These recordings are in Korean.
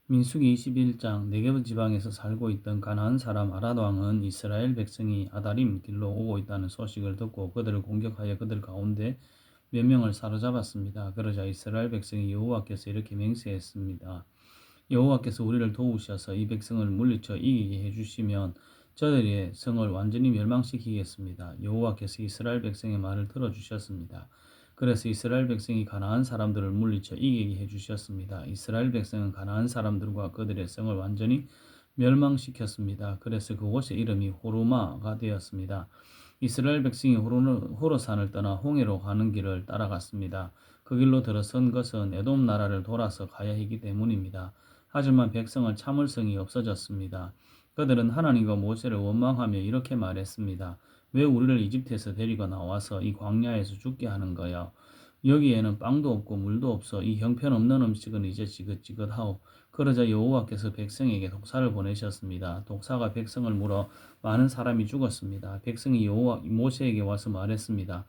민수기 21장 네게브 지방에서 살고 있던 가나안 사람 아랏 왕은 이스라엘 백성이 아다림 길로 오고 있다는 소식을 듣고 그들을 공격하여 그들 가운데 몇 명을 사로잡았습니다. 그러자 이스라엘 백성이 여호와께서 이렇게 맹세했습니다. 여호와께서 우리를 도우셔서 이 백성을 물리쳐 이기게 해주시면 저들의 성을 완전히 멸망시키겠습니다. 여호와께서 이스라엘 백성의 말을 들어주셨습니다. 그래서 이스라엘 백성이 가나안 사람들을 물리쳐 이기게 해주셨습니다. 이스라엘 백성은 가나안 사람들과 그들의 성을 완전히 멸망시켰습니다. 그래서 그곳의 이름이 호르마가 되었습니다. 이스라엘 백성이 호로산을 떠나 홍해로 가는 길을 따라갔습니다. 그 길로 들어선 것은 에돔 나라를 돌아서 가야 하기 때문입니다. 하지만 백성은 참을성이 없어졌습니다. 그들은 하나님과 모세를 원망하며 이렇게 말했습니다. 왜 우리를 이집트에서 데리고 나와서 이 광야에서 죽게 하는 거야? 여기에는 빵도 없고 물도 없어. 이 형편없는 음식은 이제 지긋지긋하오. 그러자 여호와께서 백성에게 독사를 보내셨습니다. 독사가 백성을 물어 많은 사람이 죽었습니다. 백성이 모세에게 와서 말했습니다.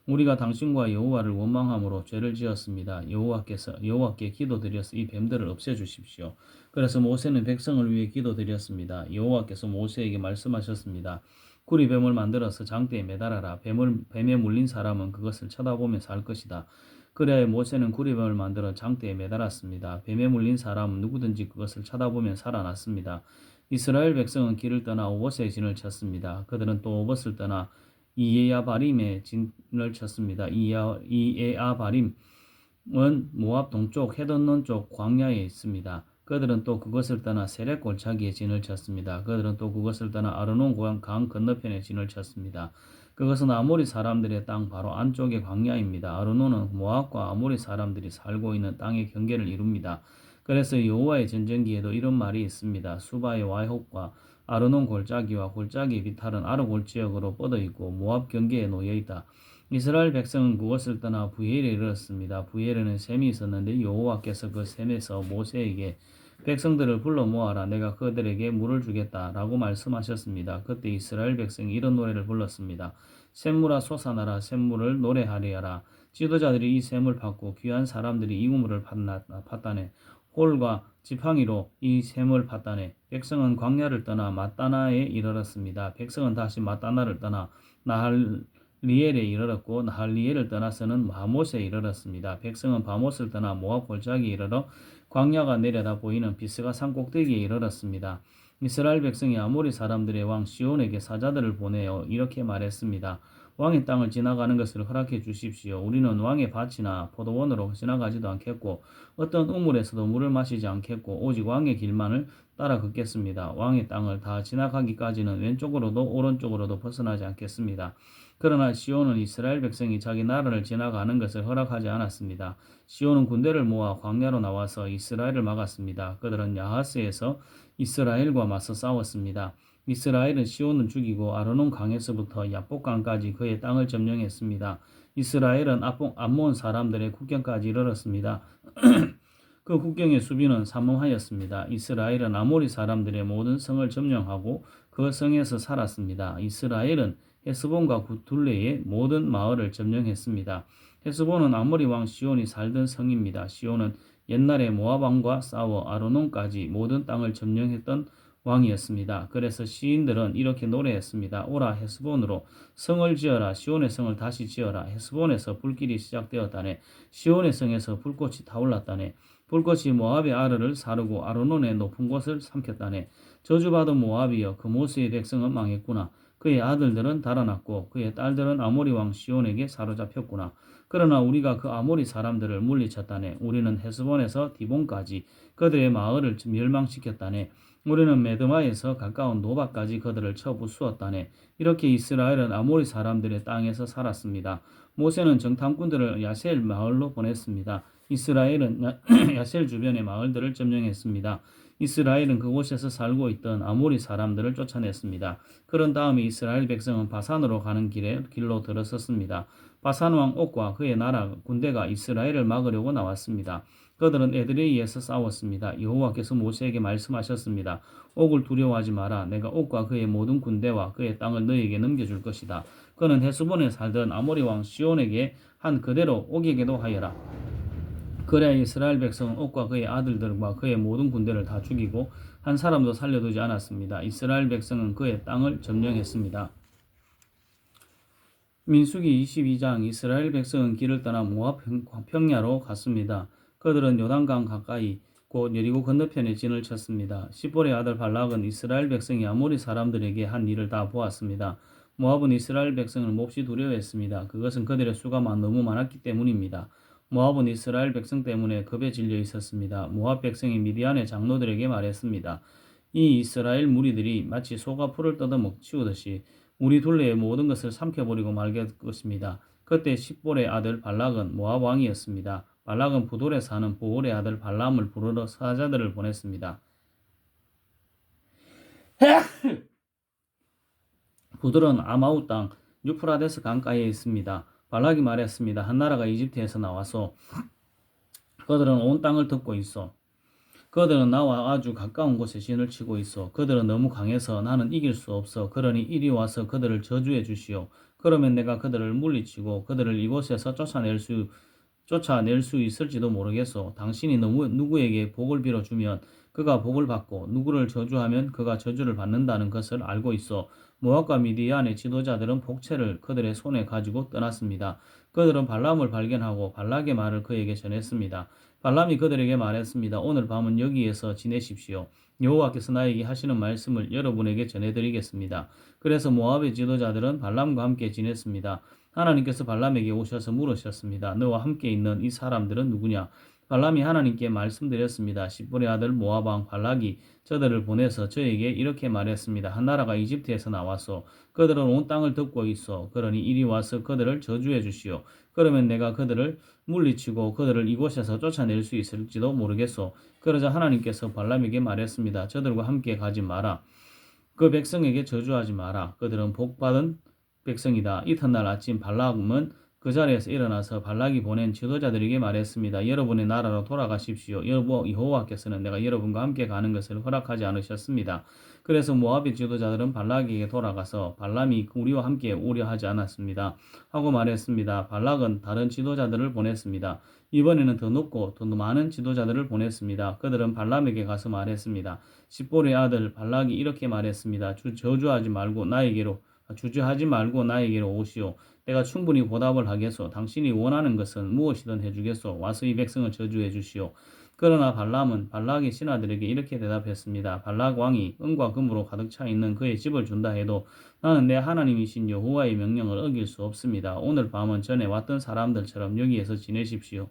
우리가 당신과 여호와를 원망함으로 죄를 지었습니다. 여호와께 기도드려서 이 뱀들을 없애주십시오. 그래서 모세는 백성을 위해 기도드렸습니다. 여호와께서 모세에게 말씀하셨습니다. 구리뱀을 만들어서 장대에 매달아라. 뱀에 물린 사람은 그것을 쳐다보며 살 것이다. 그래야 모세는 구리뱀을 만들어 장대에 매달았습니다. 뱀에 물린 사람은 누구든지 그것을 쳐다보며 살아났습니다. 이스라엘 백성은 길을 떠나 오봇에 진을 쳤습니다. 그들은 또 오봇을 떠나 이에야바림에 진을 쳤습니다. 이에야바림은 모압 동쪽 헤돈론 쪽 광야에 있습니다. 그들은 또 그것을 떠나 세렉 골짜기에 진을 쳤습니다. 그들은 또 그것을 떠나 아르논 강 건너편에 진을 쳤습니다. 그것은 아모리 사람들의 땅 바로 안쪽의 광야입니다. 아르논은 모압과 아모리 사람들이 살고 있는 땅의 경계를 이룹니다. 그래서 여호와의 전쟁기에도 이런 말이 있습니다. 수바의 와이홉과 아르논 골짜기와 골짜기 비탈은 아르골 지역으로 뻗어 있고 모압 경계에 놓여 있다. 이스라엘 백성은 그것을 떠나 부엘에 이르렀습니다. 부엘에는 샘이 있었는데 여호와께서 그 샘에서 모세에게 백성들을 불러 모아라. 내가 그들에게 물을 주겠다라고 말씀하셨습니다. 그때 이스라엘 백성이 이런 노래를 불렀습니다. 샘물아 솟아나라. 샘물을 노래하리라. 지도자들이 이 샘을 팠고 귀한 사람들이 이 우물을 팠다네. 홀과 지팡이로 이 샘을 팠다네. 백성은 광야를 떠나 마따나에 이르렀습니다. 백성은 다시 마따나를 떠나 나할리엘에 이르렀고 나할리엘을 떠나서는 바못에 이르렀습니다. 백성은 바못을 떠나 모압 골짜기에 이르러 광야가 내려다 보이는 비스가 산 꼭대기에 이르렀습니다. 이스라엘 백성이 아모리 사람들의 왕 시온에게 사자들을 보내어 이렇게 말했습니다. 왕의 땅을 지나가는 것을 허락해 주십시오. 우리는 왕의 밭이나 포도원으로 지나가지도 않겠고 어떤 우물에서도 물을 마시지 않겠고 오직 왕의 길만을 따라 걷겠습니다. 왕의 땅을 다 지나가기까지는 왼쪽으로도 오른쪽으로도 벗어나지 않겠습니다. 그러나 시온은 이스라엘 백성이 자기 나라를 지나가는 것을 허락하지 않았습니다. 시온은 군대를 모아 광야로 나와서 이스라엘을 막았습니다. 그들은 야하스에서 이스라엘과 맞서 싸웠습니다. 이스라엘은 시온을 죽이고 아르논 강에서부터 야복강까지 그의 땅을 점령했습니다. 이스라엘은 암몬 사람들의 국경까지 이르렀습니다. 그 국경의 수비는 삼엄하였습니다. 이스라엘은 아모리 사람들의 모든 성을 점령하고 그 성에서 살았습니다. 이스라엘은 헤스본과 둘레의 모든 마을을 점령했습니다. 헤스본은 아모리 왕 시온이 살던 성입니다. 시온은 옛날에 모압 왕과 싸워 아르논까지 모든 땅을 점령했던 왕이었습니다. 그래서 시인들은 이렇게 노래했습니다. 오라 헤스본으로 성을 지어라. 시온의 성을 다시 지어라. 헤스본에서 불길이 시작되었다네. 시온의 성에서 불꽃이 타올랐다네. 불꽃이 모압의 아르를 사르고 아르논의 높은 곳을 삼켰다네. 저주받은 모압이여 그 모세의 백성은 망했구나. 그의 아들들은 달아났고 그의 딸들은 아모리 왕 시온에게 사로잡혔구나. 그러나 우리가 그 아모리 사람들을 물리쳤다네. 우리는 헤스본에서 디본까지 그들의 마을을 멸망시켰다네. 우리는 메드마에서 가까운 노바까지 그들을 쳐 부수었다네. 이렇게 이스라엘은 아모리 사람들의 땅에서 살았습니다. 모세는 정탐꾼들을 야셀 마을로 보냈습니다. 이스라엘은 야셀 주변의 마을들을 점령했습니다. 이스라엘은 그곳에서 살고 있던 아모리 사람들을 쫓아냈습니다. 그런 다음에 이스라엘 백성은 바산으로 가는 길로 들어섰습니다. 바산 왕 옥과 그의 나라 군대가 이스라엘을 막으려고 나왔습니다. 그들은 에드레이에서 싸웠습니다. 여호와께서 모세에게 말씀하셨습니다. 옥을 두려워하지 마라. 내가 옥과 그의 모든 군대와 그의 땅을 너에게 넘겨줄 것이다. 그는 헤스본에 살던 아모리 왕 시온에게 한 그대로 옥에게도 하여라. 그래야 이스라엘 백성은 옥과 그의 아들들과 그의 모든 군대를 다 죽이고 한 사람도 살려두지 않았습니다. 이스라엘 백성은 그의 땅을 점령했습니다. 민수기 22장 이스라엘 백성은 길을 떠나 모압 평야로 갔습니다. 그들은 요단강 가까이 곧 여리고 건너편에 진을 쳤습니다. 십볼의 아들 발락은 이스라엘 백성이 아모리 사람들에게 한 일을 다 보았습니다. 모압은 이스라엘 백성을 몹시 두려워했습니다. 그것은 그들의 수가 너무 많았기 때문입니다. 모압은 이스라엘 백성 때문에 겁에 질려 있었습니다. 모압 백성이 미디안의 장로들에게 말했습니다. 이 이스라엘 무리들이 마치 소가 풀을 뜯어먹치우듯이 우리 둘레의 모든 것을 삼켜버리고 말게 것입니다. 그때 십볼의 아들 발락은 모압 왕이었습니다. 발락은 부돌에 사는 보올의 아들 발람을 부르러 사자들을 보냈습니다. 부돌은 아마우 땅 유프라데스 강가에 있습니다. 발락이 말했습니다. 한 나라가 이집트에서 나와서 그들은 온 땅을 덮고 있어. 그들은 나와 아주 가까운 곳에 진을 치고 있어. 그들은 너무 강해서 나는 이길 수 없어. 그러니 이리 와서 그들을 저주해 주시오. 그러면 내가 그들을 물리치고 그들을 이곳에서 쫓아낼 수 있을지도 모르겠소. 당신이 누구에게 복을 빌어주면 그가 복을 받고 누구를 저주하면 그가 저주를 받는다는 것을 알고 있어. 모압과 미디안의 지도자들은 복채를 그들의 손에 가지고 떠났습니다. 그들은 발람을 발견하고 발락의 말을 그에게 전했습니다. 발람이 그들에게 말했습니다. 오늘 밤은 여기에서 지내십시오. 여호와께서 나에게 하시는 말씀을 여러분에게 전해드리겠습니다. 그래서 모압의 지도자들은 발람과 함께 지냈습니다. 하나님께서 발람에게 오셔서 물으셨습니다. 너와 함께 있는 이 사람들은 누구냐? 발람이 하나님께 말씀드렸습니다. 십볼의 아들 모압 왕 발락이 저들을 보내서 저에게 이렇게 말했습니다. 한 나라가 이집트에서 나와서 그들은 온 땅을 덮고 있어. 그러니 이리 와서 그들을 저주해 주시오. 그러면 내가 그들을 물리치고 그들을 이곳에서 쫓아낼 수 있을지도 모르겠소. 그러자 하나님께서 발람에게 말했습니다. 저들과 함께 가지 마라. 그 백성에게 저주하지 마라. 그들은 복받은 백성이다. 이튿날 아침 발락은 그 자리에서 일어나서 발락이 보낸 지도자들에게 말했습니다. 여러분의 나라로 돌아가십시오. 여호와께서는 내가 여러분과 함께 가는 것을 허락하지 않으셨습니다. 그래서 모압의 지도자들은 발락에게 돌아가서 발람이 우리와 함께 오려 하지 않았습니다. 하고 말했습니다. 발락은 다른 지도자들을 보냈습니다. 이번에는 더 높고 더 많은 지도자들을 보냈습니다. 그들은 발람에게 가서 말했습니다. 십볼의 아들 발락이 이렇게 말했습니다. 주저하지 말고 나에게로 오시오. 내가 충분히 보답을 하겠소. 당신이 원하는 것은 무엇이든 해주겠소. 와서 이 백성을 저주해 주시오. 그러나 발람은 발락의 신하들에게 이렇게 대답했습니다. 발락 왕이 은과 금으로 가득 차 있는 그의 집을 준다 해도 나는 내 하나님이신 여호와의 명령을 어길 수 없습니다. 오늘 밤은 전에 왔던 사람들처럼 여기에서 지내십시오.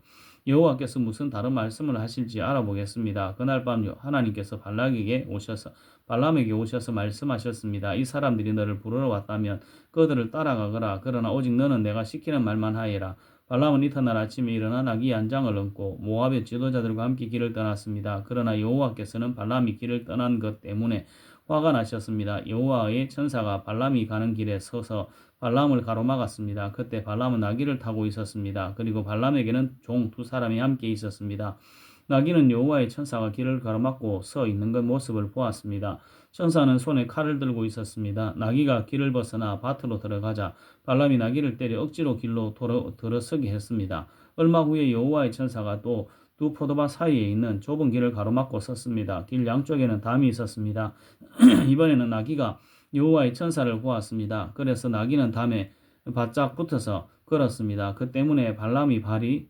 여호와께서 무슨 다른 말씀을 하실지 알아보겠습니다. 그날 밤 하나님께서 발람에게 오셔서 말씀하셨습니다. 이 사람들이 너를 부르러 왔다면 그들을 따라가거라. 그러나 오직 너는 내가 시키는 말만 하여라. 발람은 이튿날 아침에 일어나 나귀 한 장을 얹고 모압의 지도자들과 함께 길을 떠났습니다. 그러나 여호와께서는 발람이 길을 떠난 것 때문에 화가 나셨습니다. 여호와의 천사가 발람이 가는 길에 서서 발람을 가로막았습니다. 그때 발람은 나귀를 타고 있었습니다. 그리고 발람에게는 종 두 사람이 함께 있었습니다. 나귀는 여호와의 천사가 길을 가로막고 서 있는 그 모습을 보았습니다. 천사는 손에 칼을 들고 있었습니다. 나귀가 길을 벗어나 밭으로 들어가자 발람이 나귀를 때려 억지로 길로 들어서게 했습니다. 얼마 후에 여호와의 천사가 또 두 포도밭 사이에 있는 좁은 길을 가로막고 섰습니다. 길 양쪽에는 담이 있었습니다. 이번에는 나귀가 여호와의 천사를 보았습니다. 그래서 나귀는 담에 바짝 붙어서 걸었습니다. 그 때문에 발람이 발이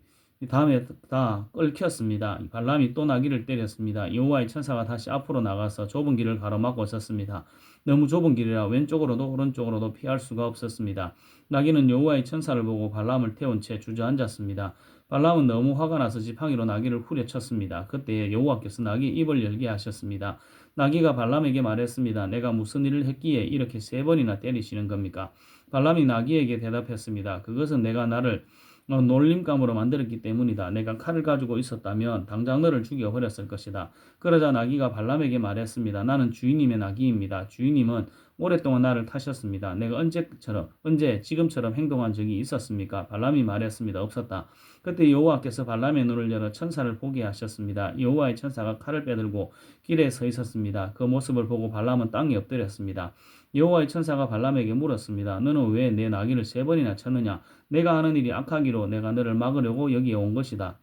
담에 다 끓겼습니다. 발람이 또 나귀를 때렸습니다. 여호와의 천사가 다시 앞으로 나가서 좁은 길을 가로막고 섰습니다. 너무 좁은 길이라 왼쪽으로도 오른쪽으로도 피할 수가 없었습니다. 나귀는 여호와의 천사를 보고 발람을 태운 채 주저앉았습니다. 발람은 너무 화가 나서 지팡이로 나귀를 후려쳤습니다. 그때 여호와께서 나귀 입을 열게 하셨습니다. 나귀가 발람에게 말했습니다. 내가 무슨 일을 했기에 이렇게 3번이나 때리시는 겁니까? 발람이 나귀에게 대답했습니다. 그것은 내가 나를 놀림감으로 만들었기 때문이다. 내가 칼을 가지고 있었다면 당장 너를 죽여버렸을 것이다. 그러자 나귀가 발람에게 말했습니다. 나는 주인님의 나귀입니다. 주인님은 오랫동안 나를 타셨습니다. 내가 지금처럼 행동한 적이 있었습니까? 발람이 말했습니다. 없었다. 그때 여호와께서 발람의 눈을 열어 천사를 보게 하셨습니다. 여호와의 천사가 칼을 빼들고 길에 서 있었습니다. 그 모습을 보고 발람은 땅에 엎드렸습니다. 여호와의 천사가 발람에게 물었습니다. 너는 왜 내 나귀를 3번이나 쳤느냐? 내가 하는 일이 악하기로 내가 너를 막으려고 여기에 온 것이다.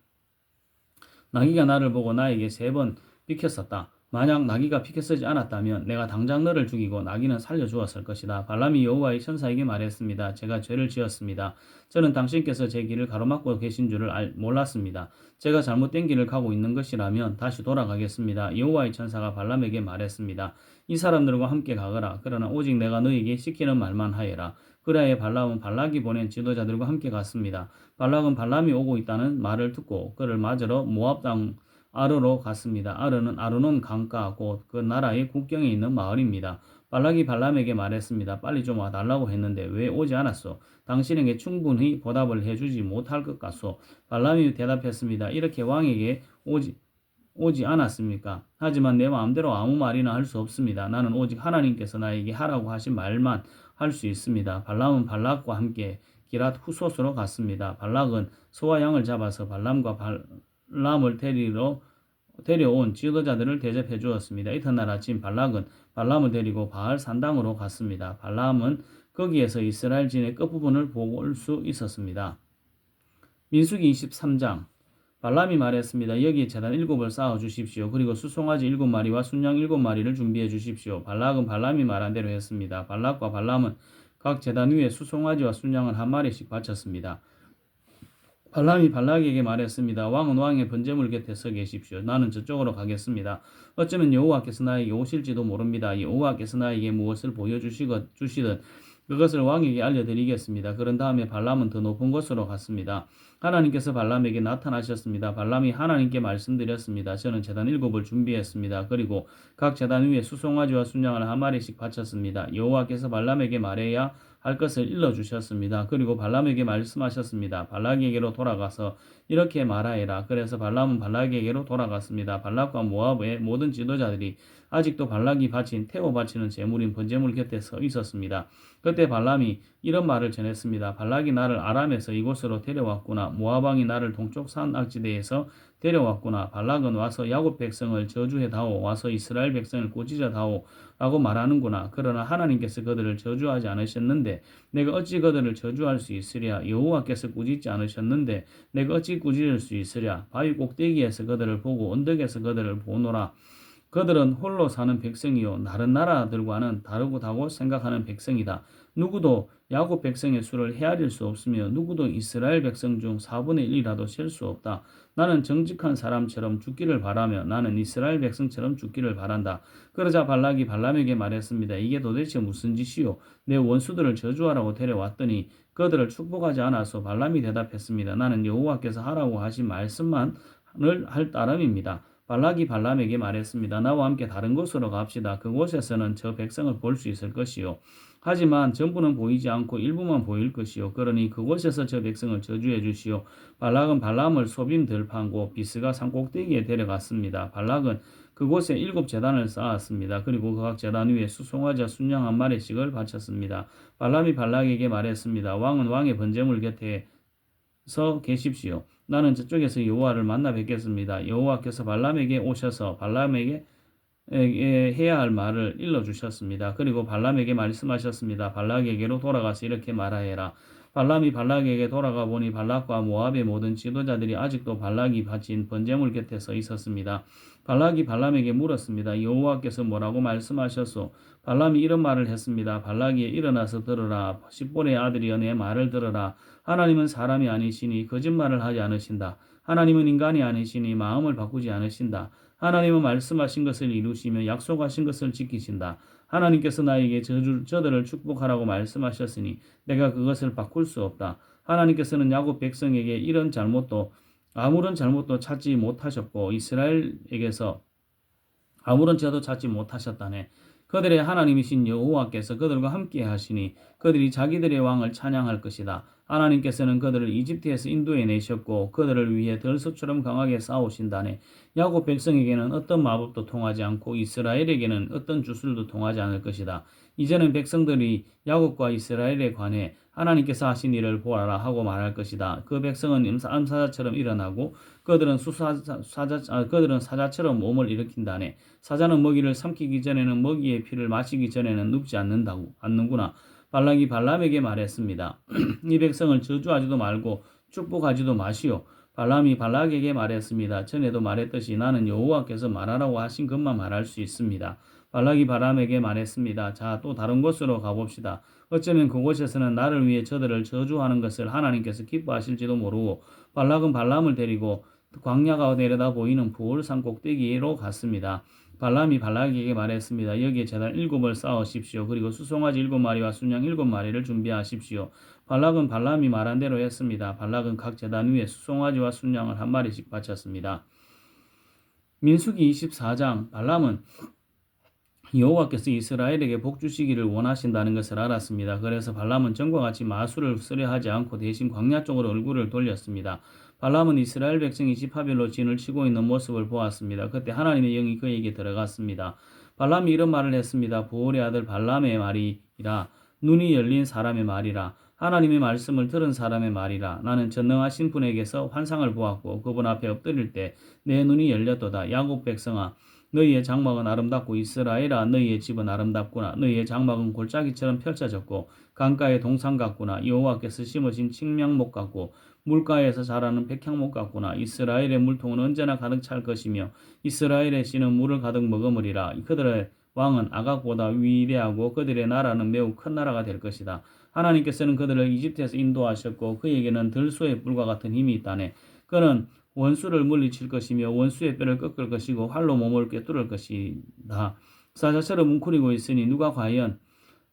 나귀가 나를 보고 나에게 3번 비켰었다. 만약 나귀가 비켜서지 않았다면 내가 당장 너를 죽이고 나귀는 살려주었을 것이다. 발람이 여호와의 천사에게 말했습니다. 제가 죄를 지었습니다. 저는 당신께서 제 길을 가로막고 계신 줄을 몰랐습니다. 제가 잘못된 길을 가고 있는 것이라면 다시 돌아가겠습니다. 여호와의 천사가 발람에게 말했습니다. 이 사람들과 함께 가거라. 그러나 오직 내가 너에게 시키는 말만 하여라. 그래야 발람은 발락이 보낸 지도자들과 함께 갔습니다. 발락은 발람이 오고 있다는 말을 듣고 그를 맞으러 모압 땅 아르로 갔습니다. 아르는 아르논 강가 곧 그 나라의 국경에 있는 마을입니다. 발락이 발람에게 말했습니다. 빨리 좀 와달라고 했는데 왜 오지 않았소? 당신에게 충분히 보답을 해주지 못할 것 같소. 발람이 대답했습니다. 이렇게 왕에게 오지 않았습니까? 하지만 내 마음대로 아무 말이나 할 수 없습니다. 나는 오직 하나님께서 나에게 하라고 하신 말만 할 수 있습니다. 발람은 발락과 함께 기랏 후솥으로 갔습니다. 발락은 소와 양을 잡아서 발람과 발람을 데려온 지도자들을 대접해 주었습니다. 이튿날 아침 발락은 발람을 데리고 바알 산당으로 갔습니다. 발람은 거기에서 이스라엘 진의 끝부분을 볼 수 있었습니다. 민수기 23장 발람이 말했습니다. 여기에 제단 7을 쌓아 주십시오. 그리고 수송아지 7마리와 순양 7마리를 준비해 주십시오. 발락은 발람이 말한 대로 했습니다. 발락과 발람은 각 제단 위에 수송아지와 순양을 1마리씩 바쳤습니다. 발람이 발락에게 말했습니다. 왕은 왕의 번제물 곁에 서 계십시오. 나는 저쪽으로 가겠습니다. 어쩌면 여호와께서 나에게 오실지도 모릅니다. 여호와께서 나에게 무엇을 보여주시든 그것을 왕에게 알려드리겠습니다. 그런 다음에 발람은 더 높은 곳으로 갔습니다. 하나님께서 발람에게 나타나셨습니다. 발람이 하나님께 말씀드렸습니다. 저는 제단 7을 준비했습니다. 그리고 각 제단 위에 수송아지와 순양을 1마리씩 바쳤습니다. 여호와께서 발람에게 말해야 할 것을 일러주셨습니다. 그리고 발람에게 말씀하셨습니다. 발락에게로 돌아가서 이렇게 말하여라. 그래서 발람은 발락에게로 돌아갔습니다. 발락과 모압의 모든 지도자들이 아직도 발락이 바친 태워 바치는 제물인 번제물 곁에 서 있었습니다. 그때 발람이 이런 말을 전했습니다. 발락이 나를 아람에서 이곳으로 데려왔구나. 모압 왕이 나를 동쪽 산 악지대에서 데려왔구나. 발락은 와서 야곱 백성을 저주해다오. 와서 이스라엘 백성을 꾸짖어다오 라고 말하는구나. 그러나 하나님께서 그들을 저주하지 않으셨는데 내가 어찌 그들을 저주할 수 있으랴. 여호와께서 꾸짖지 않으셨는데 내가 어찌 꾸짖을 수 있으랴. 바위 꼭대기에서 그들을 보고 언덕에서 그들을 보노라. 그들은 홀로 사는 백성이요 다른 나라들과는 다르다고 생각하는 백성이다. 누구도 야곱 백성의 수를 헤아릴 수 없으며 누구도 이스라엘 백성 중 4분의 1이라도 셀 수 없다. 나는 정직한 사람처럼 죽기를 바라며 나는 이스라엘 백성처럼 죽기를 바란다. 그러자 발락이 발람에게 말했습니다. 이게 도대체 무슨 짓이요? 내 원수들을 저주하라고 데려왔더니 그들을 축복하지 않아서 발람이 대답했습니다. 나는 여호와께서 하라고 하신 말씀만을 할 따름입니다. 발락이 발람에게 말했습니다. 나와 함께 다른 곳으로 갑시다. 그곳에서는 저 백성을 볼 수 있을 것이요. 하지만 전부는 보이지 않고 일부만 보일 것이요. 그러니 그곳에서 저 백성을 저주해 주시오. 발락은 발람을 소빔 들판고 비스가 산 꼭대기에 데려갔습니다. 발락은 그곳에 7제단을 쌓았습니다. 그리고 각 제단 위에 수송아지와 순양 1마리씩을 바쳤습니다. 발람이 발락에게 말했습니다. 왕은 왕의 번제물 곁에 서 계십시오. 나는 저쪽에서 여호와를 만나 뵙겠습니다. 여호와께서 발람에게 오셔서 발람에게 해야 할 말을 일러주셨습니다. 그리고 발람에게 말씀하셨습니다. 발락에게로 돌아가서 이렇게 말하여라. 발람이 발락에게 돌아가 보니 발락과 모압의 모든 지도자들이 아직도 발락이 바친 번제물 곁에 서 있었습니다. 발락이 발람에게 물었습니다. 여호와께서 뭐라고 말씀하셨소? 발람이 이런 말을 했습니다. 발락이 일어나서 들으라. 십볼의 아들이여 내 말을 들으라. 하나님은 사람이 아니시니 거짓말을 하지 않으신다. 하나님은 인간이 아니시니 마음을 바꾸지 않으신다. 하나님은 말씀하신 것을 이루시며 약속하신 것을 지키신다. 하나님께서 나에게 저들을 축복하라고 말씀하셨으니 내가 그것을 바꿀 수 없다. 하나님께서는 야곱 백성에게 아무런 잘못도 찾지 못하셨고 이스라엘에게서 아무런 죄도 찾지 못하셨다네. 그들의 하나님이신 여호와께서 그들과 함께 하시니 그들이 자기들의 왕을 찬양할 것이다. 하나님께서는 그들을 이집트에서 인도해 내셨고 그들을 위해 들소처럼 강하게 싸우신다네. 야곱 백성에게는 어떤 마법도 통하지 않고 이스라엘에게는 어떤 주술도 통하지 않을 것이다. 이제는 백성들이 야곱과 이스라엘에 관해 하나님께서 하신 일을 보아라 하고 말할 것이다. 그 백성은 암사자처럼 일어나고 그들은 사자처럼 몸을 일으킨다네. 사자는 먹이를 삼키기 전에는 먹이의 피를 마시기 전에는 눕지 않는구나. 발락이 발람에게 말했습니다. 이 백성을 저주하지도 말고 축복하지도 마시오. 발람이 발락에게 말했습니다. 전에도 말했듯이 나는 여호와께서 말하라고 하신 것만 말할 수 있습니다. 발락이 발람에게 말했습니다. 자, 또 다른 곳으로 가봅시다. 어쩌면 그곳에서는 나를 위해 저들을 저주하는 것을 하나님께서 기뻐하실지도 모르고 발락은 발람을 데리고 광야가 내려다 보이는 부올산 꼭대기로 갔습니다. 발람이 발락에게 말했습니다. 여기에 제단 7을 쌓으십시오. 그리고 수송아지 7마리와 순양 7마리를 준비하십시오. 발락은 발람이 말한 대로 했습니다. 발락은 각 제단 위에 수송아지와 순양을 한 마리씩 바쳤습니다. 민수기 24장 발람은 여호와께서 이스라엘에게 복 주시기를 원하신다는 것을 알았습니다. 그래서 발람은 전과 같이 마술을 쓰려 하지 않고 대신 광야 쪽으로 얼굴을 돌렸습니다. 발람은 이스라엘 백성이 지파별로 진을 치고 있는 모습을 보았습니다. 그때 하나님의 영이 그에게 들어갔습니다. 발람이 이런 말을 했습니다. 부올의 아들 발람의 말이라 눈이 열린 사람의 말이라 하나님의 말씀을 들은 사람의 말이라 나는 전능하신 분에게서 환상을 보았고 그분 앞에 엎드릴 때 내 눈이 열렸도다. 야곱 백성아 너희의 장막은 아름답고 이스라엘아 너희의 집은 아름답구나. 너희의 장막은 골짜기처럼 펼쳐졌고 강가의 동산 같구나. 여호와께서 심으신 칡명목 같고 물가에서 자라는 백향목 같구나. 이스라엘의 물통은 언제나 가득 찰 것이며 이스라엘의 씨는 물을 가득 머금으리라. 그들의 왕은 아각보다 위대하고 그들의 나라는 매우 큰 나라가 될 것이다. 하나님께서는 그들을 이집트에서 인도하셨고 그에게는 들소의 뿔과 같은 힘이 있다네. 그는 원수를 물리칠 것이며 원수의 뼈를 꺾을 것이고 활로 몸을 꿰뚫을 것이다. 사자처럼 웅크리고 있으니 누가 과연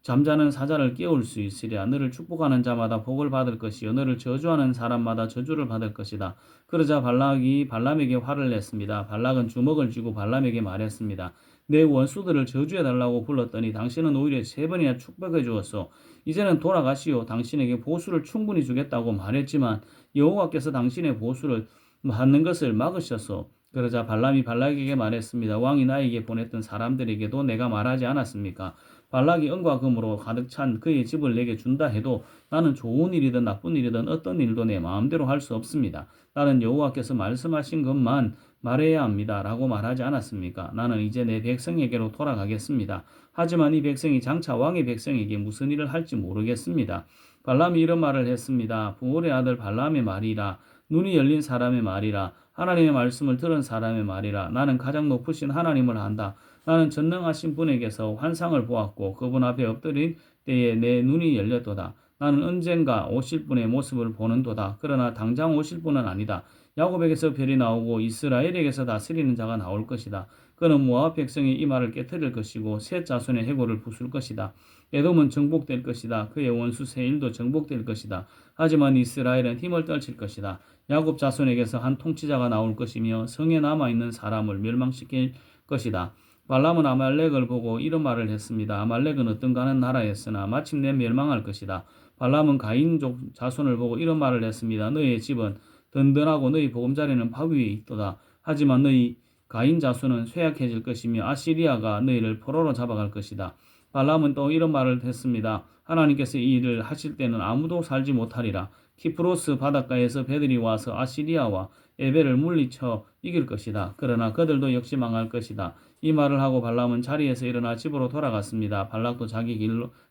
잠자는 사자를 깨울 수 있으랴. 너를 축복하는 자마다 복을 받을 것이요 너를 저주하는 사람마다 저주를 받을 것이다. 그러자 발락이 발람에게 화를 냈습니다. 발락은 주먹을 쥐고 발람에게 말했습니다. 내 원수들을 저주해달라고 불렀더니 당신은 오히려 3번이나 축복해 주었소. 이제는 돌아가시오. 당신에게 보수를 충분히 주겠다고 말했지만 여호와께서 당신의 보수를 받는 것을 막으셨소. 그러자 발람이 발락에게 말했습니다. 왕이 나에게 보냈던 사람들에게도 내가 말하지 않았습니까? 발락이 은과 금으로 가득 찬 그의 집을 내게 준다 해도 나는 좋은 일이든 나쁜 일이든 어떤 일도 내 마음대로 할 수 없습니다. 나는 여호와께서 말씀하신 것만 말해야 합니다. 라고 말하지 않았습니까? 나는 이제 내 백성에게로 돌아가겠습니다. 하지만 이 백성이 장차 왕의 백성에게 무슨 일을 할지 모르겠습니다. 발람이 이런 말을 했습니다. 부올의 아들 발람의 말이라 눈이 열린 사람의 말이라 하나님의 말씀을 들은 사람의 말이라 나는 가장 높으신 하나님을 안다. 나는 전능하신 분에게서 환상을 보았고 그분 앞에 엎드린 때에 내 눈이 열렸도다. 나는 언젠가 오실 분의 모습을 보는도다. 그러나 당장 오실 분은 아니다. 야곱에게서 별이 나오고 이스라엘에게서 다스리는 자가 나올 것이다. 그는 모압 백성의 이 말을 깨뜨릴 것이고 셋 자손의 해골을 부술 것이다. 에돔은 정복될 것이다. 그의 원수 세일도 정복될 것이다. 하지만 이스라엘은 힘을 떨칠 것이다. 야곱 자손에게서 한 통치자가 나올 것이며 성에 남아있는 사람을 멸망시킬 것이다. 발람은 아말렉을 보고 이런 말을 했습니다. 아말렉은 어떤가 하는 나라였으나 마침내 멸망할 것이다. 발람은 가인족 자손을 보고 이런 말을 했습니다. 너희의 집은 든든하고 너희 보금자리는 밥 위에 있도다. 하지만 너희 가인 자손은 쇠약해질 것이며 아시리아가 너희를 포로로 잡아갈 것이다. 발람은 또 이런 말을 했습니다. 하나님께서 이 일을 하실 때는 아무도 살지 못하리라. 키프로스 바닷가에서 배들이 와서 아시리아와 에벨을 물리쳐 이길 것이다. 그러나 그들도 역시 망할 것이다. 이 말을 하고 발람은 자리에서 일어나 집으로 돌아갔습니다. 발락도 자기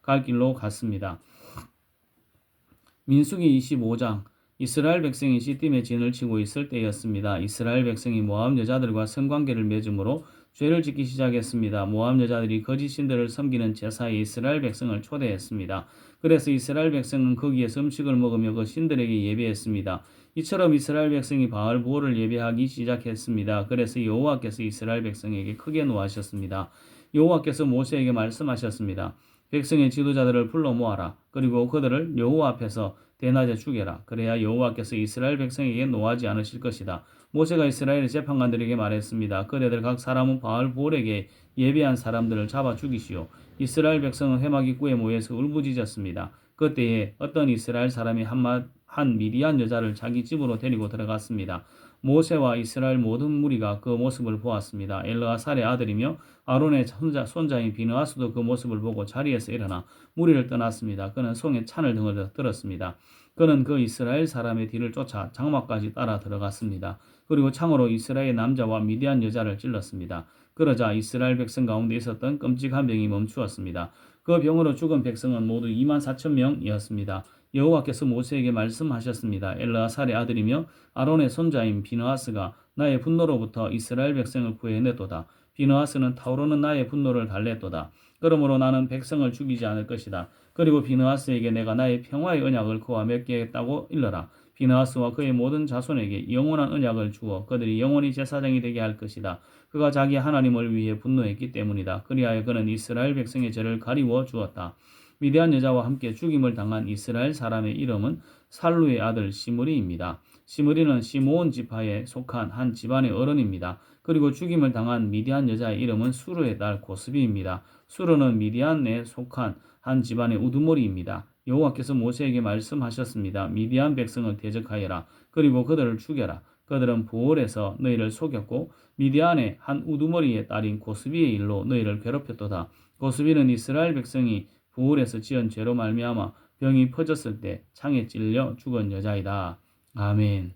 갈 길로 갔습니다. 민수기 25장 이스라엘 백성이 시딤에 진을 치고 있을 때였습니다. 이스라엘 백성이 모압 여자들과 성관계를 맺음으로 죄를 짓기 시작했습니다. 모압 여자들이 거짓 신들을 섬기는 제사에 이스라엘 백성을 초대했습니다. 그래서 이스라엘 백성은 거기에서 음식을 먹으며 그 신들에게 예배했습니다. 이처럼 이스라엘 백성이 바알 부올을 예배하기 시작했습니다. 그래서 여호와께서 이스라엘 백성에게 크게 노하셨습니다. 여호와께서 모세에게 말씀하셨습니다. 백성의 지도자들을 불러 모아라. 그리고 그들을 여호와 앞에서 대낮에 죽여라. 그래야 여호와께서 이스라엘 백성에게 노하지 않으실 것이다. 모세가 이스라엘 재판관들에게 말했습니다. 그대들 각 사람은 바알 부올에게 예배한 사람들을 잡아 죽이시오. 이스라엘 백성은 회막 입구에 모여서 울부짖었습니다. 그때에 어떤 이스라엘 사람이 한 미디안 여자를 자기 집으로 데리고 들어갔습니다. 모세와 이스라엘 모든 무리가 그 모습을 보았습니다. 엘르아살의 아들이며 아론의 손자인 비느하스도 그 모습을 보고 자리에서 일어나 무리를 떠났습니다. 그는 손에 찬을 들었습니다. 그는 그 이스라엘 사람의 뒤를 쫓아 장막까지 따라 들어갔습니다. 그리고 창으로 이스라엘 남자와 미디안 여자를 찔렀습니다. 그러자 이스라엘 백성 가운데 있었던 끔찍한 병이 멈추었습니다. 그 병으로 죽은 백성은 모두 24,000명이었습니다. 여호와께서 모세에게 말씀하셨습니다. 엘르아살의 아들이며 아론의 손자인 비느하스가 나의 분노로부터 이스라엘 백성을 구해냈도다. 비느하스는 타오르는 나의 분노를 달랬도다. 그러므로 나는 백성을 죽이지 않을 것이다. 그리고 비느하스에게 내가 나의 평화의 언약을 그와 맺겠다고 일러라. 비느하스와 그의 모든 자손에게 영원한 언약을 주어 그들이 영원히 제사장이 되게 할 것이다. 그가 자기 하나님을 위해 분노했기 때문이다. 그리하여 그는 이스라엘 백성의 죄를 가리워 주었다. 미디안 여자와 함께 죽임을 당한 이스라엘 사람의 이름은 살루의 아들 시므리입니다. 시므리는 시므온 지파에 속한 한 집안의 어른입니다. 그리고 죽임을 당한 미디안 여자의 이름은 수르의 딸 고스비입니다. 수르는 미디안에 속한 한 집안의 우두머리입니다. 여호와께서 모세에게 말씀하셨습니다. 미디안 백성을 대적하여라. 그리고 그들을 죽여라. 그들은 부올에서 너희를 속였고 미디안의 한 우두머리의 딸인 고스비의 일로 너희를 괴롭혔도다. 고스비는 이스라엘 백성이 부올에서 지은 죄로 말미암아 병이 퍼졌을 때 창에 찔려 죽은 여자이다. 아멘.